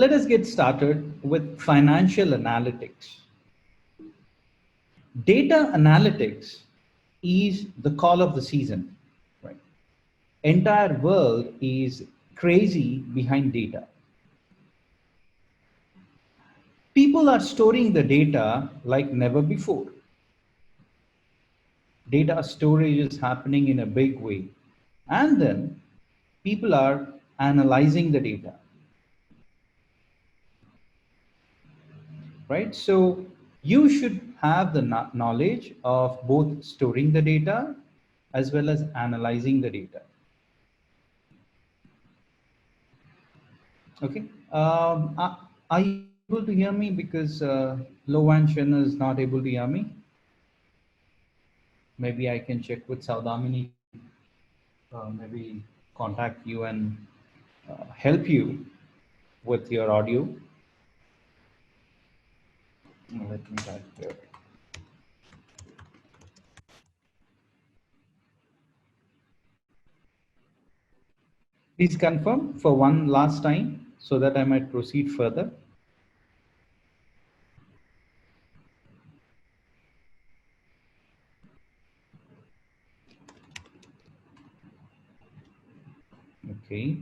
let us get started with financial analytics. Data analytics is the call of the season, right? Entire world is crazy behind data. People are storing the data like never before. Data storage is happening in a big way. And then people are analyzing the data, right? So you should have the knowledge of both storing the data as well as analyzing the data. Okay. Are you able to hear me? Because Lo Wan Shen is not able to hear me. Maybe I can check with Saudamini to maybe contact you and help you with your audio. Let me type here. Please confirm for one last time so that I might proceed further. Okay.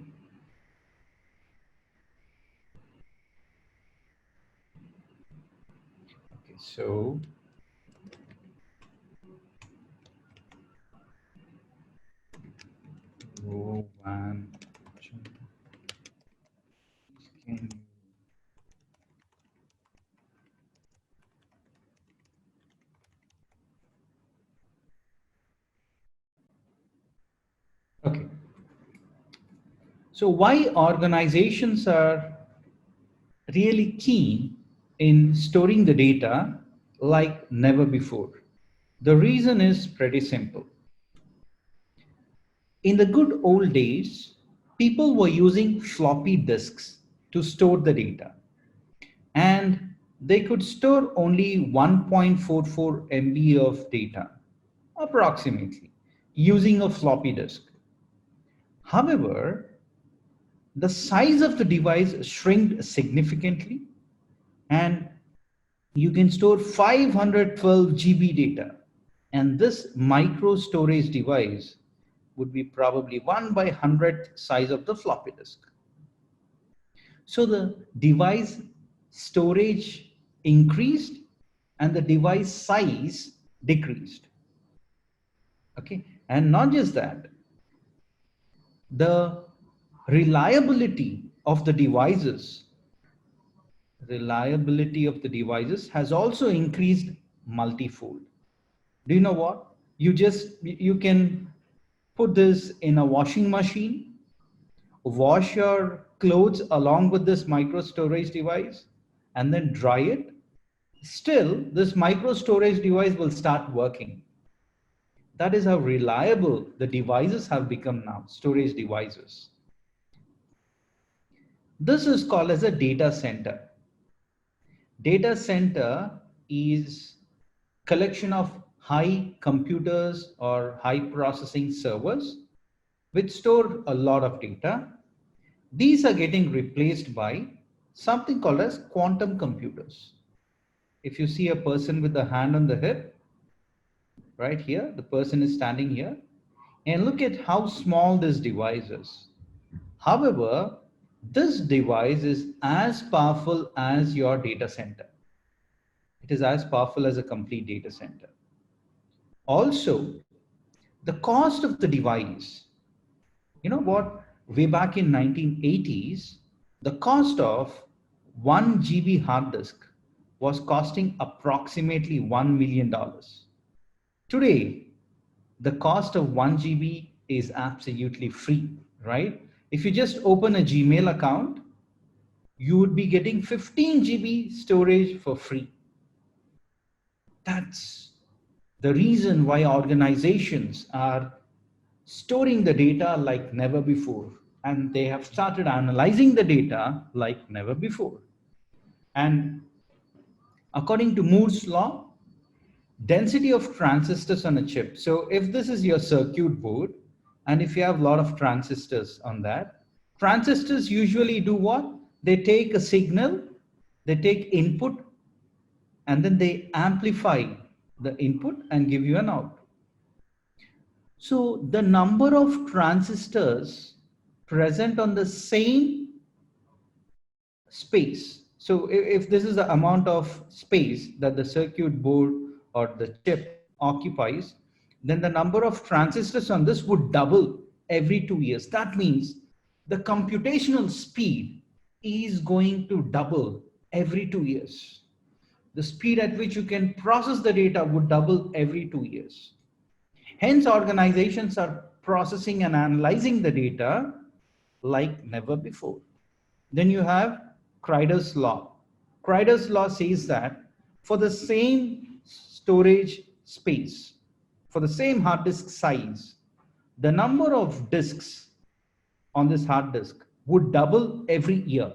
Okay, so Lo Wan Shen, can you okay. So why organizations are really keen in storing the data like never before? The reason is pretty simple. In the good old days, people were using floppy disks to store the data, and they could store only 1.44 MB of data, approximately, using a floppy disk. However, the size of the device shrinked significantly, and you can store 512 GB data. And this micro storage device would be probably 1 by 100th size of the floppy disk. So the device storage increased and the device size decreased. Okay, and not just that, the reliability of the devices has also increased multifold. Do you know what? You can put this in a washing machine, wash your clothes along with this micro storage device, and then dry it. Still, this micro storage device will start working. That is how reliable the devices have become now, storage devices. This is called as a data center. Data center is collection of high computers or high processing servers which store a lot of data. These are getting replaced by something called as quantum computers. If you see a person with the hand on the hip, right here, the person is standing here, and look at how small this device is. However, this device is as powerful as your data center. It is as powerful as a complete data center. Also, the cost of the device, you know what, way back in 1980s, the cost of 1 GB hard disk was costing approximately $1 million. Today, the cost of 1 GB is absolutely free, right? If you just open a Gmail account, you would be getting 15 GB storage for free. That's the reason why organizations are storing the data like never before, and they have started analyzing the data like never before. And according to Moore's law, density of transistors on a chip. So if this is your circuit board, and if you have a lot of transistors on that, transistors usually do what? They take a signal, they take input, and then they amplify the input and give you an output. So the number of transistors present on the same space. So if this is the amount of space that the circuit board or the chip occupies, then the number of transistors on this would double every 2 years. That means the computational speed is going to double every 2 years. The speed at which you can process the data would double every 2 years. Hence, organizations are processing and analyzing the data like never before. Then you have Crider's law. Crider's law says that for the same storage space, for the same hard disk size, the number of disks on this hard disk would double every year.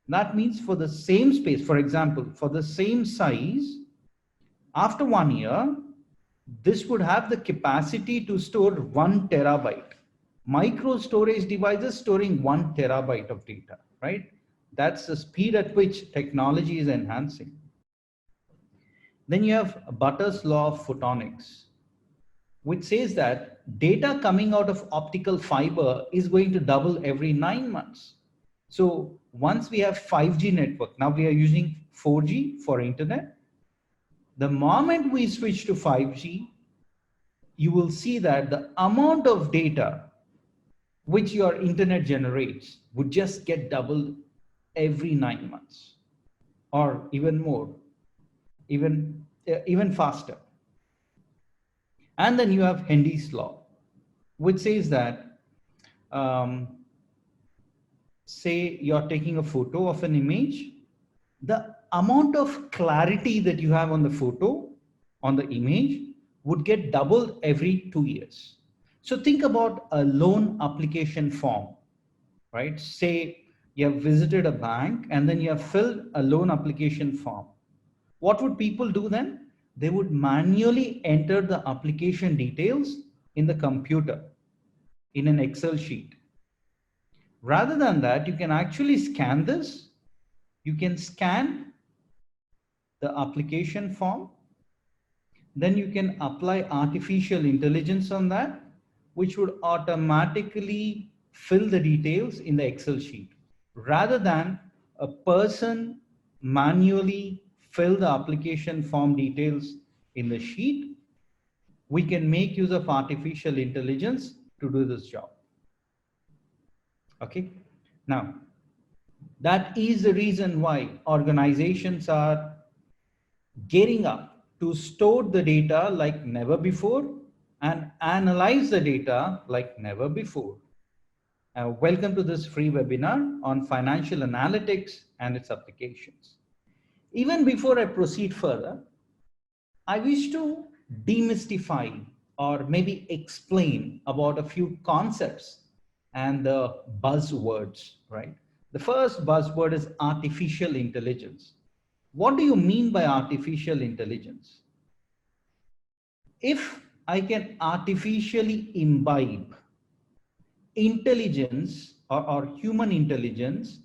That means for the same space, for example, for the same size, after 1 year, this would have the capacity to store 1 terabyte. Micro storage devices storing 1 terabyte of data, right? That's the speed at which technology is enhancing. Then you have Butter's law of photonics, which says that data coming out of optical fiber is going to double every 9 months. So once we have 5G network, now we are using 4G for internet. The moment we switch to 5G, you will see that the amount of data which your internet generates would just get doubled every 9 months or even more, even faster. And then you have Henry's law, which says that say you're taking a photo of an image, the amount of clarity that you have on the photo, on the image, would get doubled every 2 years. So think about a loan application form, right? Say you have visited a bank and then you have filled a loan application form. What would people do then? They would manually enter the application details in the computer, in an Excel sheet. Rather than that, you can actually scan this. You can scan the application form. Then you can apply artificial intelligence on that, which would automatically fill the details in the Excel sheet. Rather than a person manually fill the application form details in the sheet, we can make use of artificial intelligence to do this job. Okay. Now, that is the reason why organizations are gearing up to store the data like never before and analyze the data like never before. Welcome to this free webinar on financial analytics and its applications. Even before I proceed further, I wish to demystify or maybe explain about a few concepts and the buzzwords, right? The first buzzword is artificial intelligence. What do you mean by artificial intelligence? If I can artificially imbibe intelligence or human intelligence,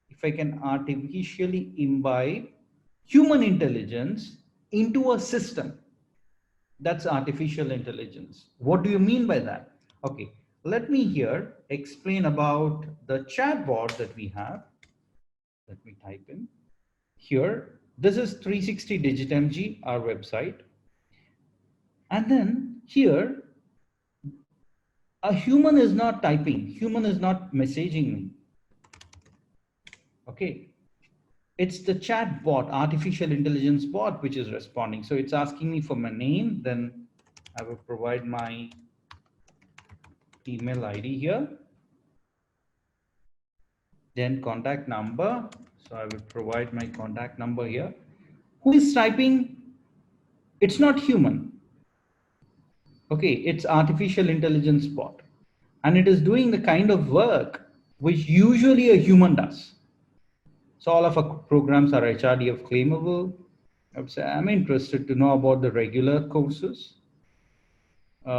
if I can artificially imbibe human intelligence into a system, that's artificial intelligence. What do you mean by that? Okay, let me here explain about the chatbot that we have. Let me type in here. This is 360 Digit MG, our website. And then here, a human is not typing, human is not messaging me. Okay, it's the chat bot, artificial intelligence bot, which is responding. So it's asking me for my name, then I will provide my email ID here. Then contact number. So I will provide my contact number here. Who is typing? It's not human. Okay, it's artificial intelligence bot. And it is doing the kind of work which usually a human does. So all of our programs are HRDF claimable. I would say I'm interested to know about the regular courses.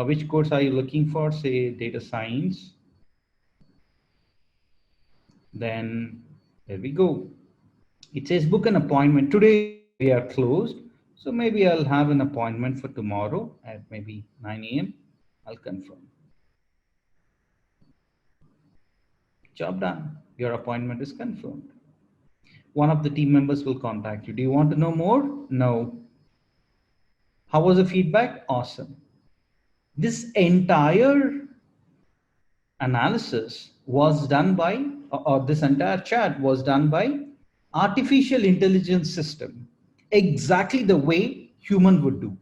Which course are you looking for? Say data science. Then Here we go. It says book an appointment. Today we are closed. So maybe I'll have an appointment for tomorrow at maybe 9 a.m. I'll confirm. Job done. Your appointment is confirmed. One of the team members will contact you. Do you want to know more? No. How was the feedback? Awesome. This entire analysis was done by, or this entire chat was done by artificial intelligence system, exactly the way human would do.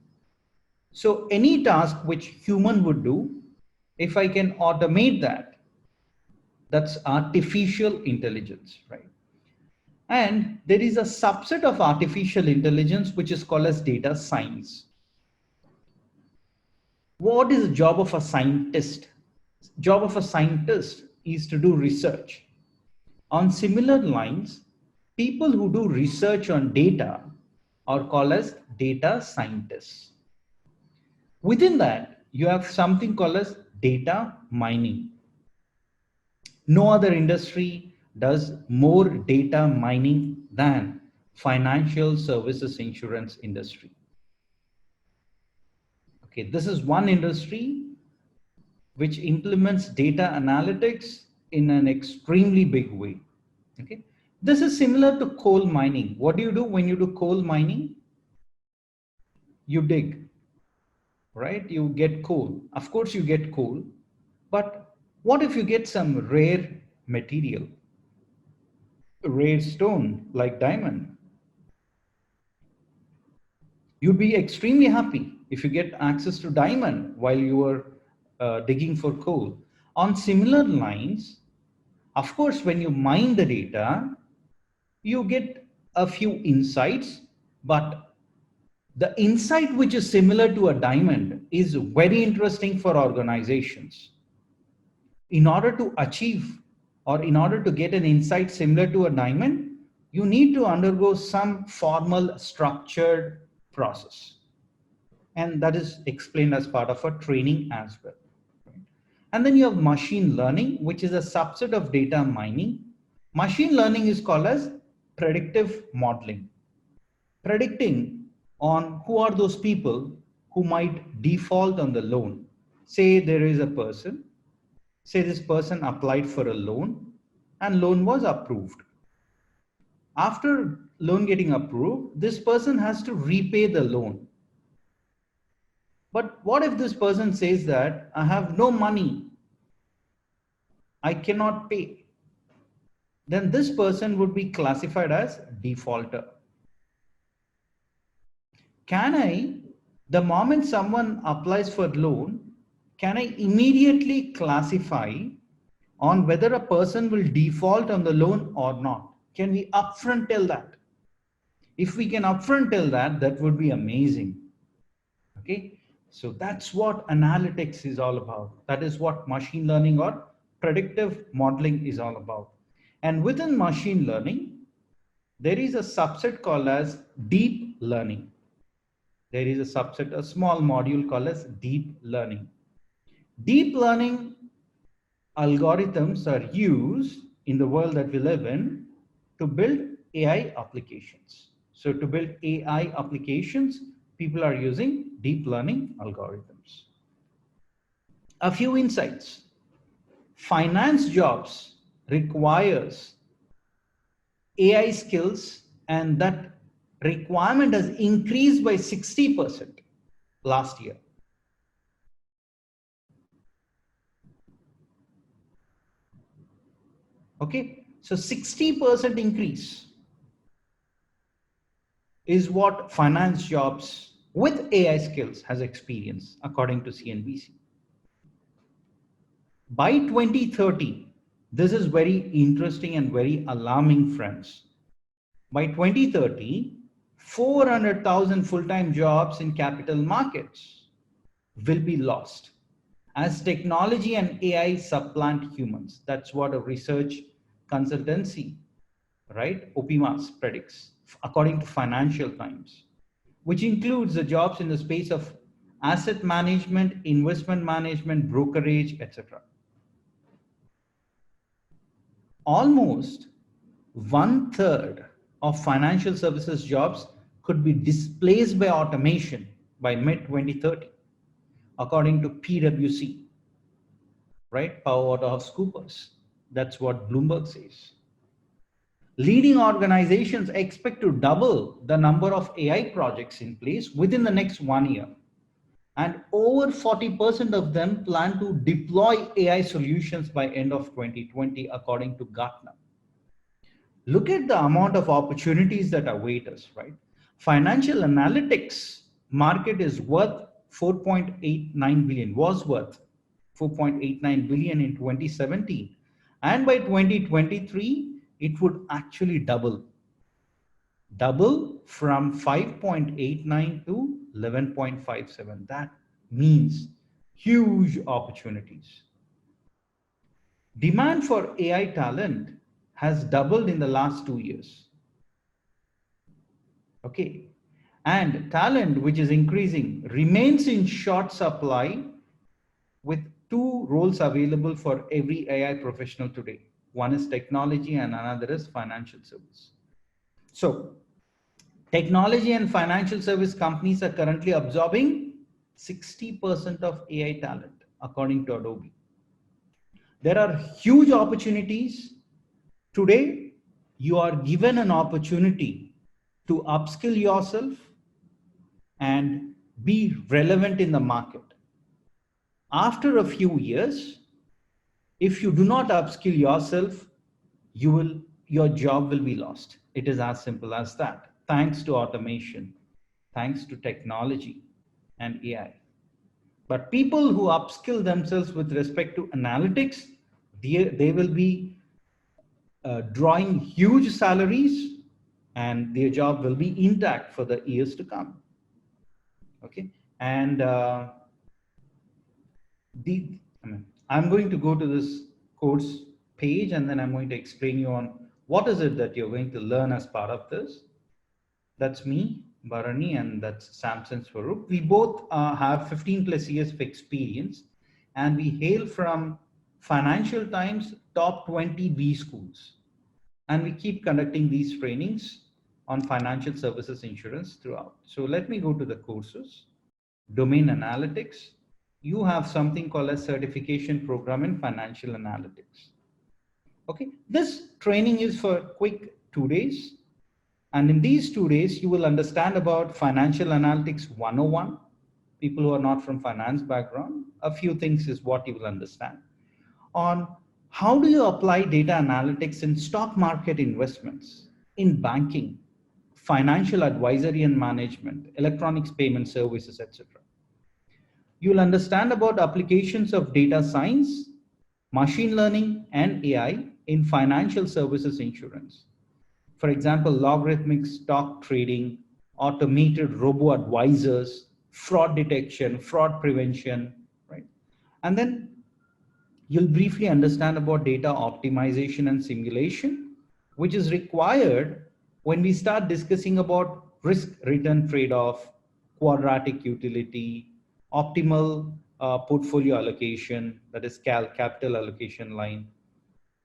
So any task which human would do, if I can automate that, that's artificial intelligence, right? And there is a subset of artificial intelligence which is called as data science. What is the job of a scientist? Job of a scientist is to do research. On similar lines, people who do research on data are called as data scientists. Within that, you have something called as data mining. No other industry does more data mining than financial services insurance industry. Okay, this is one industry which implements data analytics in an extremely big way. Okay, this is similar to coal mining. What do you do when you do coal mining? You dig, right? You get coal. Of course, you get coal, but what if you get some rare material, rare stone like diamond? You'd be extremely happy if you get access to diamond while you are digging for coal. On similar lines, of course, when you mine the data, you get a few insights, but the insight which is similar to a diamond is very interesting for organizations. In order to achieve or in order to get an insight similar to a diamond, you need to undergo some formal structured process. And that is explained as part of a training as well. And then you have machine learning, which is a subset of data mining. Machine learning is called as predictive modeling. Predicting on who are those people who might default on the loan. Say there is a person, say this person applied for a loan and loan was approved. After loan getting approved, this person has to repay the loan. But what if this person says that I have no money, I cannot pay? Then this person would be classified as defaulter. Can I, the moment someone applies for loan, can I immediately classify on whether a person will default on the loan or not? Can we upfront tell that? If we can upfront tell that, that would be amazing. Okay, so that's what analytics is all about. That is what machine learning or predictive modeling is all about. And within machine learning, there is a subset called as deep learning. There is a subset, a small module called as deep learning. Deep learning algorithms are used in the world that we live in to build AI applications. So to build AI applications, people are using deep learning algorithms. A few insights. Finance jobs requires AI skills, and that requirement has increased by 60% last year. Okay, so 60% increase is what finance jobs with AI skills has experienced, according to CNBC. By 2030, this is very interesting and very alarming, friends. By 2030, 400,000 full-time jobs in capital markets will be lost as technology and AI supplant humans. That's what a research consultancy, right, OPMAS predicts, according to Financial Times, which includes the jobs in the space of asset management, investment management, brokerage, etc. Almost 1/3 of financial services jobs could be displaced by automation by mid 2030, according to PwC, right? PricewaterhouseCoopers. That's what Bloomberg says. Leading organizations expect to double the number of AI projects in place within the next 1 year. And over 40% of them plan to deploy AI solutions by end of 2020, according to Gartner. Look at the amount of opportunities that await us, right? Financial analytics market is worth 4.89 billion, was worth 4.89 billion in 2017. And by 2023, it would actually double from 5.89 to 11.57. That means huge opportunities. Demand for AI talent has doubled in the last 2 years. Okay. And talent, which is increasing, remains in short supply with 2 roles available for every AI professional today. One is technology and another is financial service. So, technology and financial service companies are currently absorbing 60% of AI talent, according to Adobe. There are huge opportunities. Today, you are given an opportunity to upskill yourself and be relevant in the market. After a few years, if you do not upskill yourself, your job will be lost. It is as simple as that. Thanks to automation, thanks to technology and AI. But people who upskill themselves with respect to analytics, they will be drawing huge salaries and their job will be intact for the years to come. Okay, and I'm going to go to this course page and then I'm going to explain you on what is it that you're going to learn as part of this. That's me, Bharani, and that's Samson Swarup. We both have 15 plus years of experience and we hail from Financial Times top 20 B schools. And we keep conducting these trainings on financial services insurance throughout. So let me go to the courses. Domain analytics. You have something called a certification program in financial analytics. Okay, this training is for quick 2 days. And in these 2 days, you will understand about financial analytics 101. People who are not from finance background, a few things is what you will understand. On how do you apply data analytics in stock market investments, in banking, financial advisory and management, electronics payment services, etc. You'll understand about applications of data science, machine learning, and AI in financial services insurance. For example, logarithmic stock trading, automated robo-advisors, fraud detection, fraud prevention, right? And then you'll briefly understand about data optimization and simulation, which is required when we start discussing about risk-return trade-off, quadratic utility, optimal portfolio allocation, that is capital allocation line,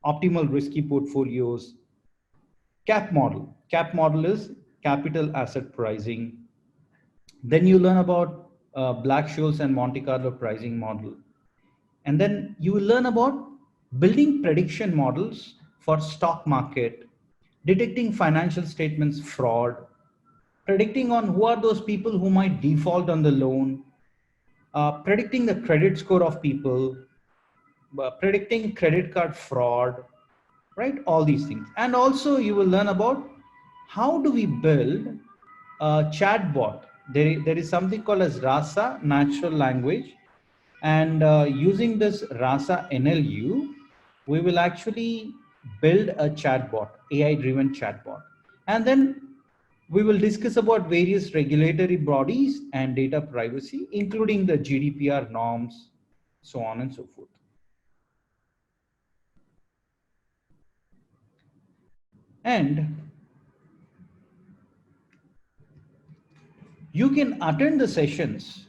optimal risky portfolios, CAP model. CAP model is capital asset pricing. Then you learn about Black-Scholes and Monte Carlo pricing model. And then you will learn about building prediction models for stock market, detecting financial statements fraud, predicting on who are those people who might default on the loan, predicting the credit score of people, predicting credit card fraud, right? All these things. And also you will learn about how do we build a chatbot. There is something called as RASA, natural language. And using this RASA NLU, we will actually build a chatbot, AI-driven chatbot. And then we will discuss about various regulatory bodies and data privacy, including the GDPR norms, so on and so forth. And you can attend the sessions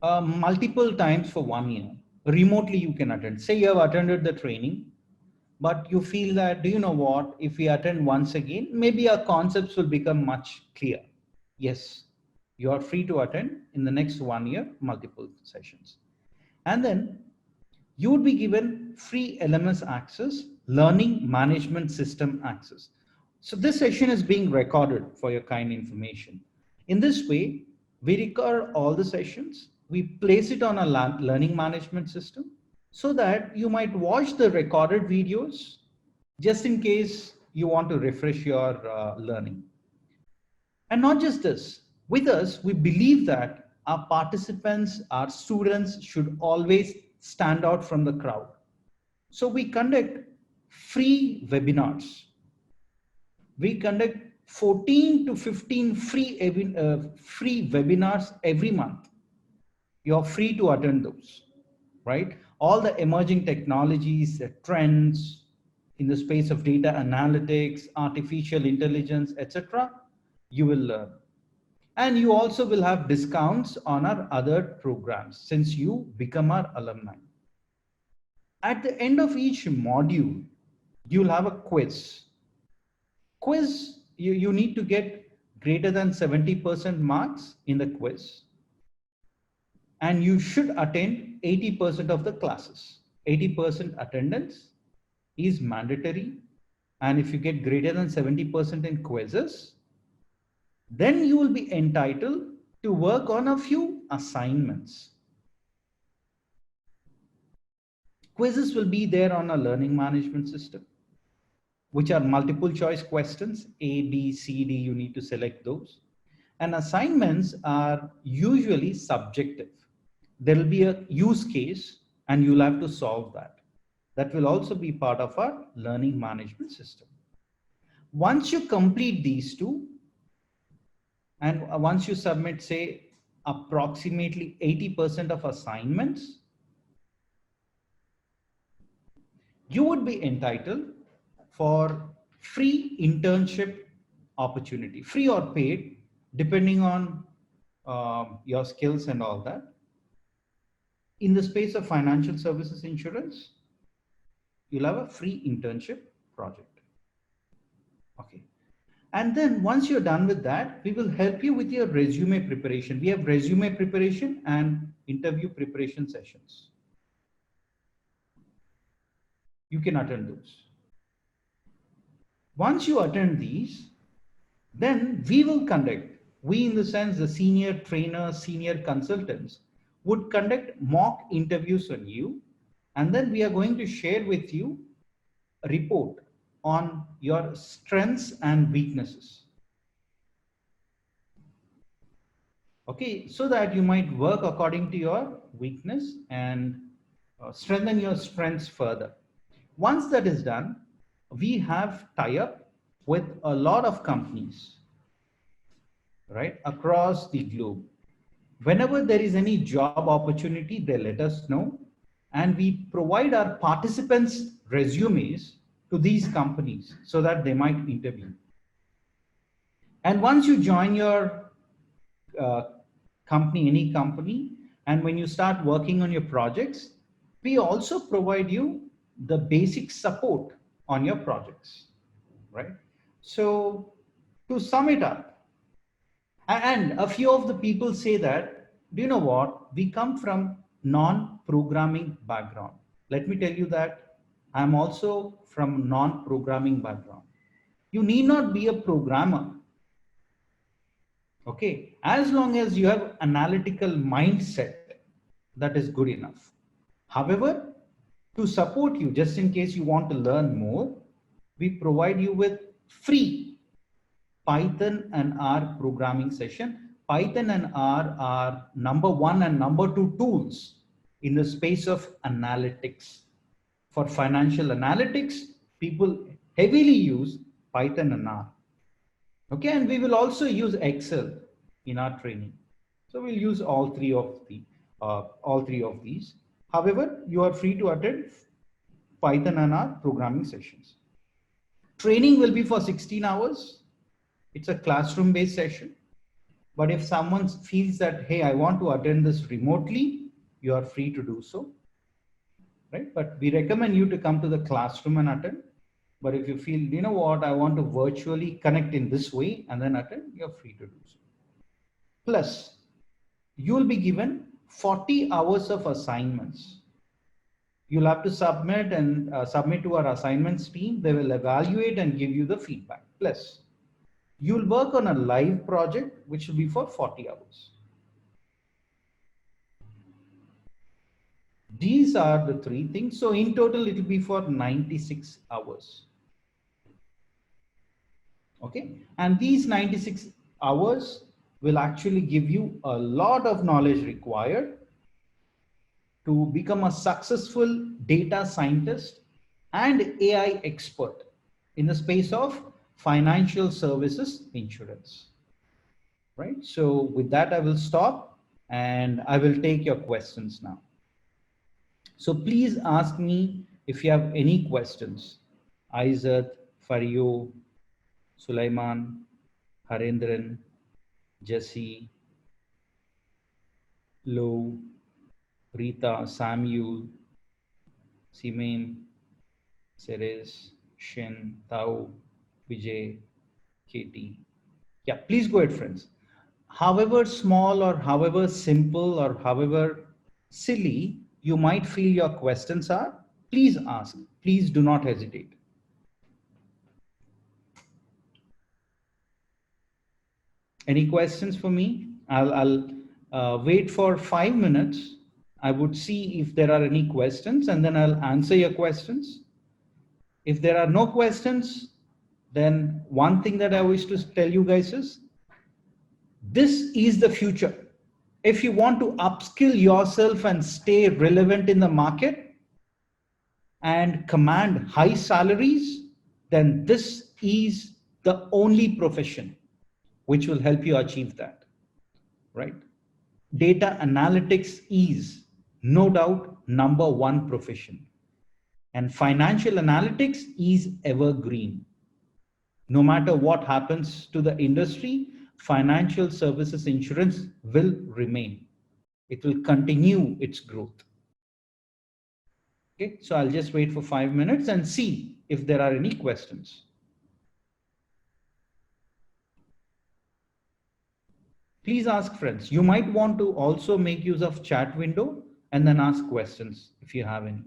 multiple times for 1 year. Remotely you can attend. Say you have attended the training, but you feel that, do you know what, if we attend once again, maybe our concepts will become much clear. Yes, you are free to attend in the next 1 year, multiple sessions. And then you would be given free LMS access, learning management system access. So this session is being recorded for your kind information. In this way, we record all the sessions, we place it on a learning management system so that you might watch the recorded videos just in case you want to refresh your learning. And not just this, with us, we believe that our participants, our students should always stand out from the crowd. So we conduct free webinars. We conduct 14 to 15 free webinars every month. You're free to attend those, right? All the emerging technologies, the trends in the space of data analytics, artificial intelligence, etc., you will learn. And you also will have discounts on our other programs since you become our alumni. At the end of each module, you'll have a quiz. You need to get greater than 70% marks in the quiz. And you should attend 80% of the classes. 80% attendance is mandatory. And if you get greater than 70% in quizzes, then you will be entitled to work on a few assignments. Quizzes will be there on a learning management system, which are multiple choice questions, A, B, C, D, you need to select those. And assignments are usually subjective. There will be a use case and you'll have to solve that. That will also be part of our learning management system. Once you complete these two, and once you submit, say, approximately 80% of assignments, you would be entitled for free internship opportunity, free or paid, depending on your skills and all that. In the space of financial services insurance, you'll have a free internship project. Okay. And then once you're done with that, we will help you with your resume preparation. We have resume preparation and interview preparation sessions. You can attend those. Once you attend these, then we will conduct, we in the sense the senior trainers, senior consultants would conduct mock interviews on you. And then we are going to share with you a report on your strengths and weaknesses. Okay, so that you might work according to your weakness and strengthen your strengths further. Once that is done, we have tie-up with a lot of companies, right, across the globe. Whenever there is any job opportunity, they let us know, and we provide our participants' resumes to these companies so that they might interview. And once you join your company, any company, and when you start working on your projects, we also provide you the basic support on your projects, right? So to sum it up, and a few of the people say that, do you know what, we come from non-programming background. Let me tell you that I'm also from non-programming background. You need not be a programmer. Okay, as long as you have analytical mindset, that is good enough. However, to support you, just in case you want to learn more, we provide you with free Python and R programming session. Python and R are #1 and #2 tools in the space of analytics. For financial analytics, people heavily use Python and R. Okay, and we will also use Excel in our training. So we'll use all three of these. However, you are free to attend Python and R programming sessions. Training will be for 16 hours. It's a classroom-based session. But if someone feels that, hey, I want to attend this remotely, you are free to do so. right? But we recommend you to come to the classroom and attend. But if you feel, you know what, I want to virtually connect in this way and then attend, you're free to do so. Plus, you will be given 40 hours of assignments. You'll have to submit and submit to our assignments team. They will evaluate and give you the feedback. Plus, you'll work on a live project, which will be for 40 hours. These are the three things. So in total, it will be for 96 hours. Okay. And these 96 hours will actually give you a lot of knowledge required to become a successful data scientist and AI expert in the space of financial services insurance. Right. So with that, I will stop and I will take your questions now. So please ask me if you have any questions. Aizat, Fario, Sulaiman, Harendran, Jesse, Lo, Rita, Samuel, Simain, Ceres, Shin, Tao, Vijay, Katie. Yeah, please go ahead, friends. However small or however simple or however silly you might feel your questions are, please ask. Please do not hesitate. Any questions for me? I'll wait for 5 minutes. I would see if there are any questions and then I'll answer your questions. If there are no questions, then one thing that I wish to tell you guys is this is the future. If you want to upskill yourself and stay relevant in the market and command high salaries, then this is the only profession which will help you achieve that, right? Data analytics is no doubt number one profession, and financial analytics is evergreen. No matter what happens to the industry, financial services insurance will remain. It will continue its growth. Okay, so I'll just wait for 5 minutes and see if there are any questions. Please ask friends. You might want to also make use of chat window and then ask questions if you have any.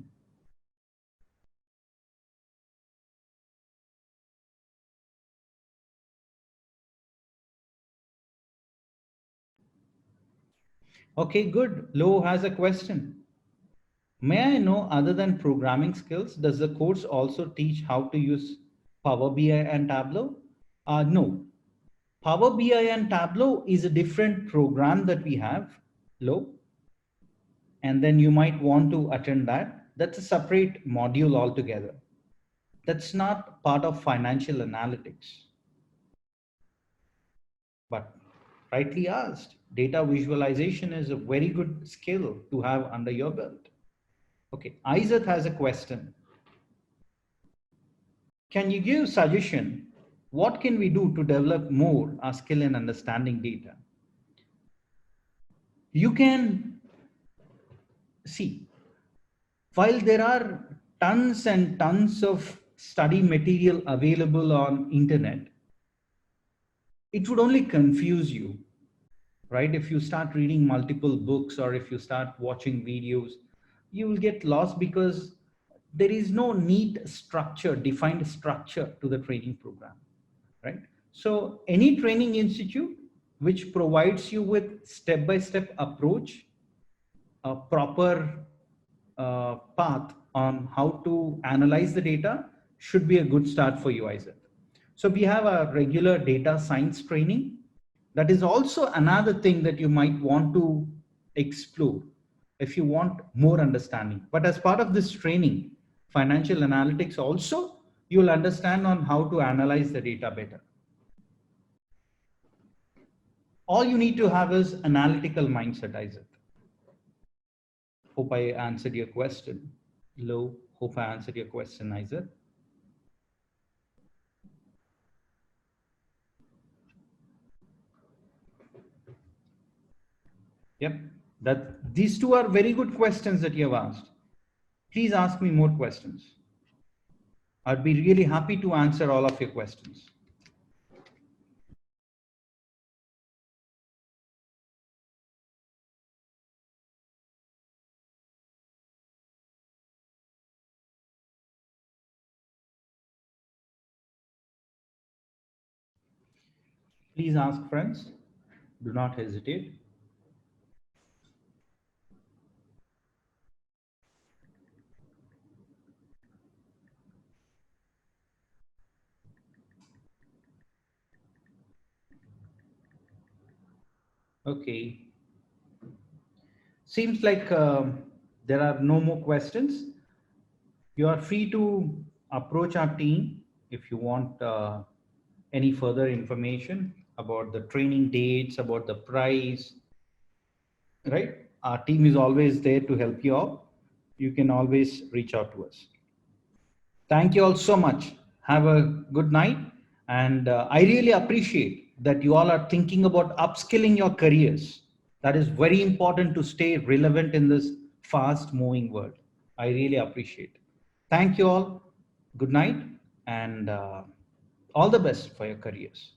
Okay, good. Lo has a question. May I know, other than programming skills, does the course also teach how to use Power BI and Tableau? No. Power BI and Tableau is a different program that we have, Lo. And then you might want to attend that. That's a separate module altogether. That's not part of financial analytics. But rightly asked, data visualization is a very good skill to have under your belt. Okay, Isaac has a question. Can you give suggestion? What can we do to develop more our skill in understanding data? You can see, while there are tons and tons of study material available on internet, it would only confuse you, right? If you start reading multiple books or if you start watching videos, you will get lost because there is no neat structure, defined structure to the training program, right? So any training institute which provides you with step-by-step approach, a proper path on how to analyze the data should be a good start for you, Isaac. So we have a regular data science training. That is also another thing that you might want to explore if you want more understanding. But as part of this training, financial analytics also, you'll understand on how to analyze the data better. All you need to have is analytical mindset, Isaac. Hope I answered your question. Lo, hope I answered your question, Isaac. Yep, that these two are very good questions that you have asked. Please ask me more questions. I'd be really happy to answer all of your questions. Please ask, friends. Do not hesitate. Okay. Seems like there are no more questions. You are free to approach our team if you want any further information about the training dates, about the price, right? Our team is always there to help you out. You can always reach out to us. Thank you all so much. Have a good night. And I really appreciate that you all are thinking about upskilling your careers. That is very important to stay relevant in this fast moving world. I really appreciate it. Thank you all. Good night and all the best for your careers.